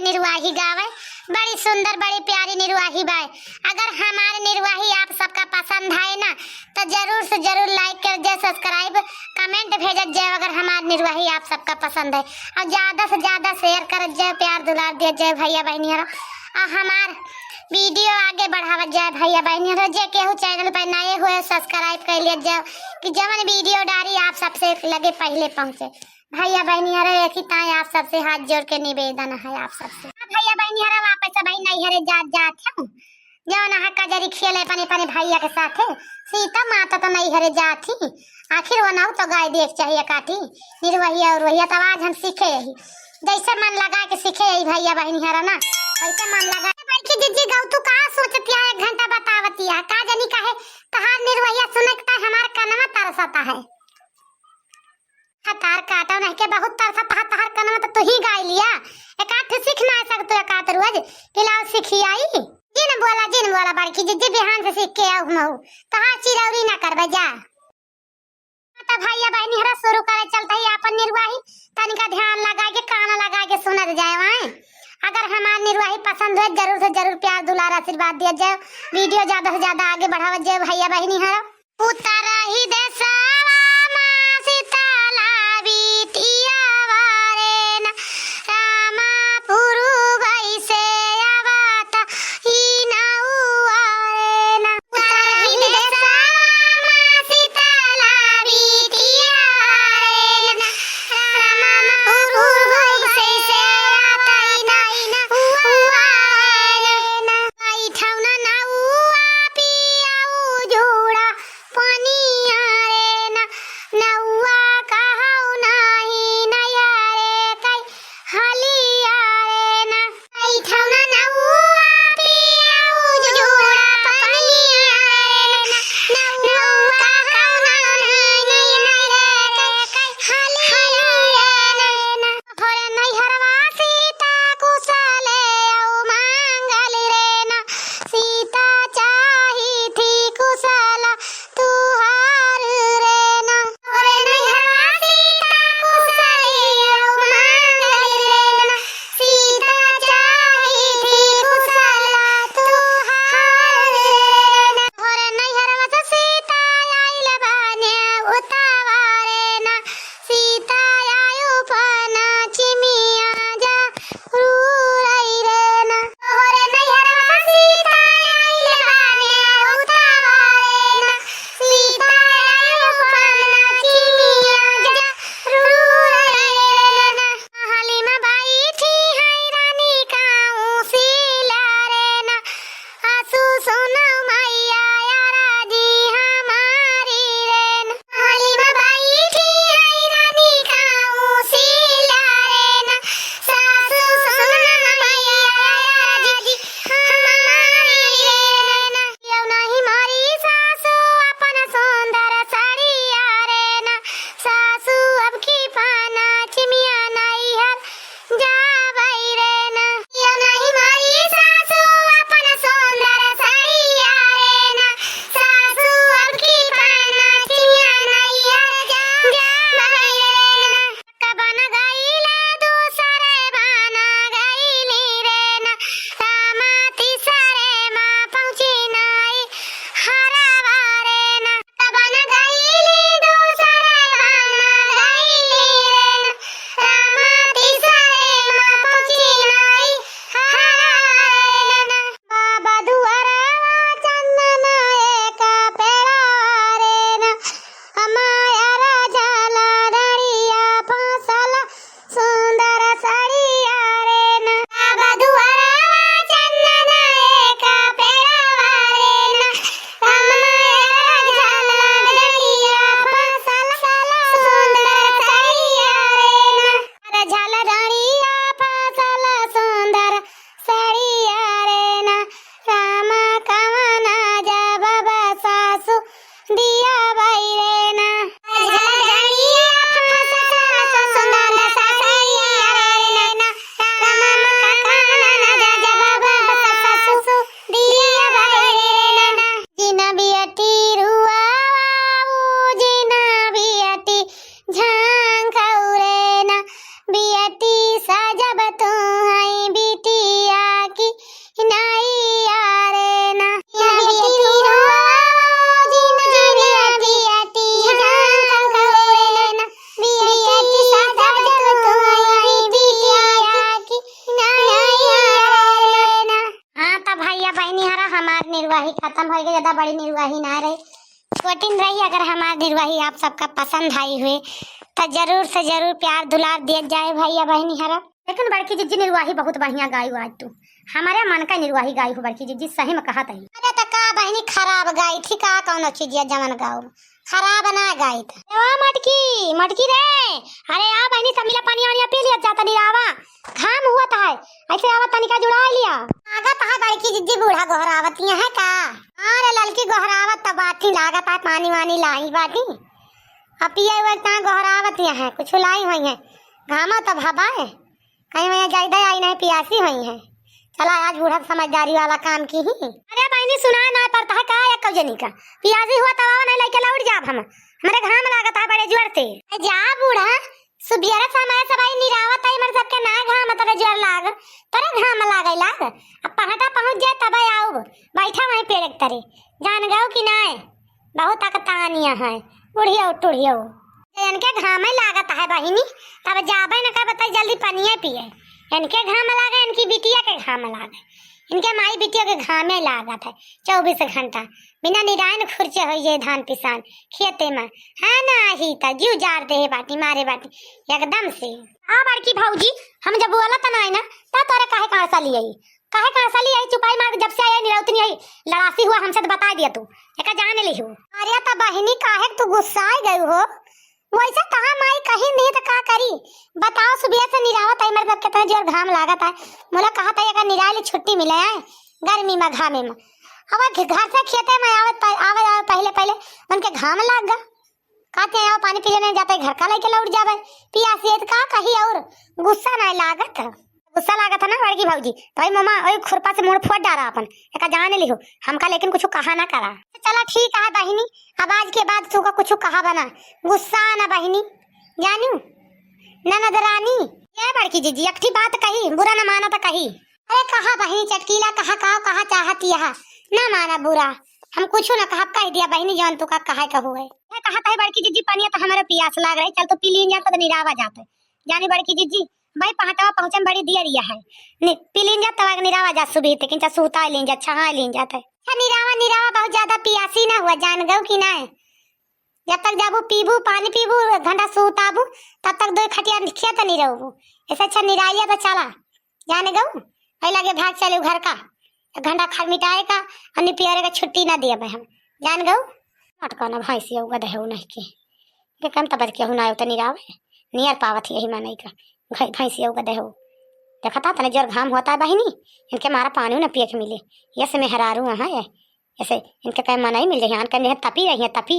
निर्वाही गावे। बड़ी सुंदर बड़ी प्यारी निर्वाही बाय। अगर हमारे निर्वाही आप सबका पसंद आए ना तो जरूर से जरूर लाइक कर दे, सब्सक्राइब कमेंट भेज जाए अगर हमारे निर्वाही आप सबका पसंद है। और ज्यादा से ज्यादा शेयर कर जाए, प्यार दुलार दिया जाए भैया बहनिया। और हमार वीडियो आगे बढ़ावा जाए भैया बहनिया। जे केहू चैनल पर नए हुए सब्सक्राइब कर लिया जाए कि जवन वीडियो डाली आप सबसे लगे पहले पहुंचे। भैया बहनिया एक ही ताए आप सबसे हाथ जोड़ के निवेदन है आप सबसे। भैया बहनिया वापस भाई नहीं हरे जात हूँ जवन हक्का जरी खेले पने पने भैया के साथ सीता माता तो नहीं हरे जात ही। आखिर वो नाव तो गाय देख चाहिए काटी निर्वहिया और वहिया। तब आज हम सीखे यही जैसे मन लगा के सीखे यही भैया बहनिया ना ऐसे मन लगा बैठी दीदी गौ तू कहाँ सोचती है 1 घंटा बतावती है का जानी काहे तहार निर्वहिया सुनकता हमार कनमा तरसता है। तार काटा नहीं के बहुत तरसता तहार कनमा तो तू ही गाय लिया। एकाठ सीख ना सकते एकाठ रोज फिलहाल सीखी आई जिन बोला बड़की दीदी बिहान से सीख के आऊ महू तहार चिरौरी ना करबे जा। तो भैया बहनी हरा शुरू करे चलता ही अपन निर्वाही तनिका ध्यान लगा के कान लगा के सुनत जाए वहां। अगर हमार निर्वाही पसंद है जरूर से जरूर प्यार दुलार आशीर्वाद दिया जाए, वीडियो ज्यादा से ज्यादा आगे बढ़ावा जाए भैया बहनी हरा। उतारा ही देसावा मां सीताला बीतिया वारे ना रामा पुरु भाई से आवाता ही ना उआरे ना। उतारा ही देसावा मां सीताला बीतिया वारे ना रामा पुरु भाई से आता ही ना उआरे ना। आई ठाउना ना उआ पियाऊ जोड़ा पानी आरे ज्यादा बड़ी निर्वाही ना रही, छोटी रही। अगर हमारी निर्वाही आप सबका पसंद आई हुई तो जरूर से जरूर प्यार दुलार दिया जाए भैया बहनी हरा। लेकिन बड़की जिज्जी निर्वाही बहुत बढ़िया गाई हो आज तू, हमारे मन का निर्वाही गाई हो बड़की जिज्जी, सही में कहा तही। अरे तो का बहनी खराब गाई थी का कौन चीज जमन गाओ खराब ना गाई था। मटकी मटकी रे, अरे आ बहनी सब मिला पानी वानी पी लिया जाता निरावा, घाम हुआ था ऐसे आवा तनिका जुड़ा लिया। लागत है बड़की जिज्जी बूढ़ा गोहरावत है का? अरे ललकी गोहरावत तब बाटी लागत है, पानी वानी लाई बाटी अब पिए हुए गोहरावत है, कुछ लाई हुई है, घामा तब हवा है कहीं मैं ज्यादा आई नहीं, पियासी हुई है। चला आज बूढ़ा समझदारी वाला काम की ही। अरे बहनी सुना ना पड़ता है का या कौजनी का, पियासी हुआ तब नहीं लेके लौट जाब हम, हमारे घाम लागत है बड़े जोर से। जा बूढ़ा सुबियरा समय सब आई निरावत है मर सबके ना घाम तरे जोर लाग, तरे घाम लागे लाग। अब पहाटा पहुंच जाए तब आओ, बैठा वहीं पेड़ के तरे, जान गओ कि नहीं बहुत ताकतानिया है बुढ़िया टुढ़िया इनके घाम लागत है बहिनी, तब जाबे न का बताई जल्दी पनिया पिए। इनके घाम लागे, इनकी बिटिया के घाम लागे, इनके माई बिटिया के घामे लागत है 24 घंटा बिना निरायन खुर्चे हो ये धान पिसान खेते में है ना ही त जीव जार दे बाटी मारे बाटी एकदम से। हाँ बड़की भौजी हम जब बोला त ना ना ता तोरे काहे कांसा लिया काहे कांसा लिया चुपाई मार जब से आया निरौती नहीं लड़ासी हुआ हमसे तो बता दिया तू एका जाने ली हो। अरे त बहिनी काहे तू गुस्सा गई हो, वैसे कहा माई कहीं नहीं तो का करी बताओ। सुबह से निरावत है मेरे कितना जोर घाम लागत है, मोला कहा था अगर निराली छुट्टी मिले है गर्मी में घामे में, अब घर से खेते में आवत पहले पहले उनके घाम लाग गा कहते हैं पानी पीने नहीं जाते घर का लेके लौट जावे पियासी का कही और गुस्सा नहीं लागत, गुस्सा लागत है ना बड़की भौजी तो भाई मम्मा वही खुरपा से मुड़ फोड़ डाला अपन एक जाने लिहो हमका, लेकिन कुछ कहा ना करा। चला ठीक है बहिनी, अब आज के बाद तू का कुछ कहा बना गुस्सा ना बहिनी जानू ना नजरानी। ये बड़की जीजी अक्ठी बात कही बुरा ना माना तो कही। अरे कहा बहिनी चटकीला कहा चाहती है ना माना बुरा, हम कुछ ना कह दिया बहिनी जान तू का कहा कहू है। कहा था बड़की जीजी पानी तो हमारे प्यास लाग रही, चल तो पी लीन जाता तो निरावा जाते जानी बड़की जीजी भाई पहाटवा पहुंचन बड़ी दिया रिया है पी लीन जा तब निरावा जा सुबह तक किंचा सूता लीन जा छहा लीन जाते निरावा बहुत ज्यादा पियासी ना हुआ जान गो कि ना, जब तक जाबू पीबू पानी पीबू घंटा सूताबू तब तक 2 खटिया खेत नहीं रहू, ऐसे अच्छा निरालिया तो चला जाने गो वही लगे भाग चले घर का घंटा खर मिटाए का अन्य पियरे का छुट्टी ना दिया हम जान गो मटका ना भैंसी होगा दहेऊ नहीं के कम तब के ना तो निरावे नियर पावत यही माने का भैंसी होगा दहेऊ देखा था तने जोर घाम होता है बहिनी इनके मारा पानी ना पिए के मिले यस में हरारू है ऐसे इनके कहीं मना ही मिल जाए करने तपी रही है तपी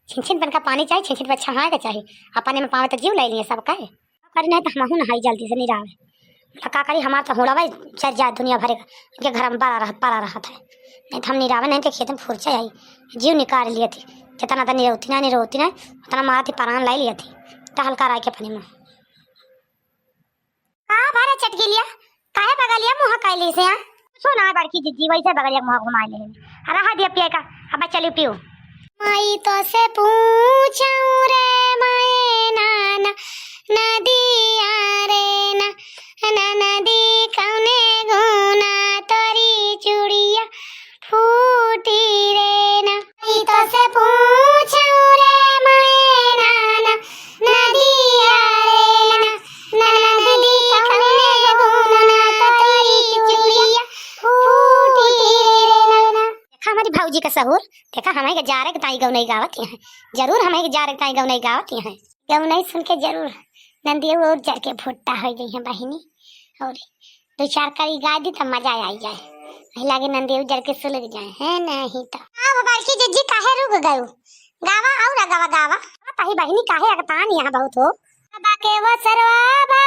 छिन बन का पानी चाहिए छिन पर छहा का चाहिए अपने में पावे तो जीव ले लिए सब कहे पर नहीं तो हम नहाई जल्दी से निरावे का करी हमारा तो होड़ा भाई चल जाए दुनिया भरे का इनके घर में पारा रहा था नहीं तो हम निरावे नहीं तो खेत में फुरचा आई जीव निकाल लिए थे जितना तो निरोती ना उतना मारा थी परान लाई लिया थी टहल कर आए के अपने में भारे चटकी लिया काहे बगलिया मुंह कैली से हां सुना बड़की जीजी वैसे बगलिया मुंह घुमा ले अरे हा दिया पिए का अब चली पियो। माई तो से पूछूं रे माए नाना नदिया रे ना नदी कौने गुना तोरी चूड़िया फूटी रे ना। माई तो से पूछूं रे माए नाना नदिया रे ना नदी हमारी भाऊजी का सहूर देखा हमें जा रहे ताई गौ नहीं गावत यहाँ जरूर हमें जा रहे ताई गौ नहीं गावत यहाँ गौ नहीं सुन के जरूर नंदी और जर के भुट्टा हो गई है बहिनी और 2-4 करी गा दी तो मजा आई जाए लगे नंदी जर के सुलग जाए है नहीं तो अब बड़की जीजी काहे रुक गयो गावा और गावा ताही बहिनी काहे अगतान यहाँ बहुत हो बाके वो सरवा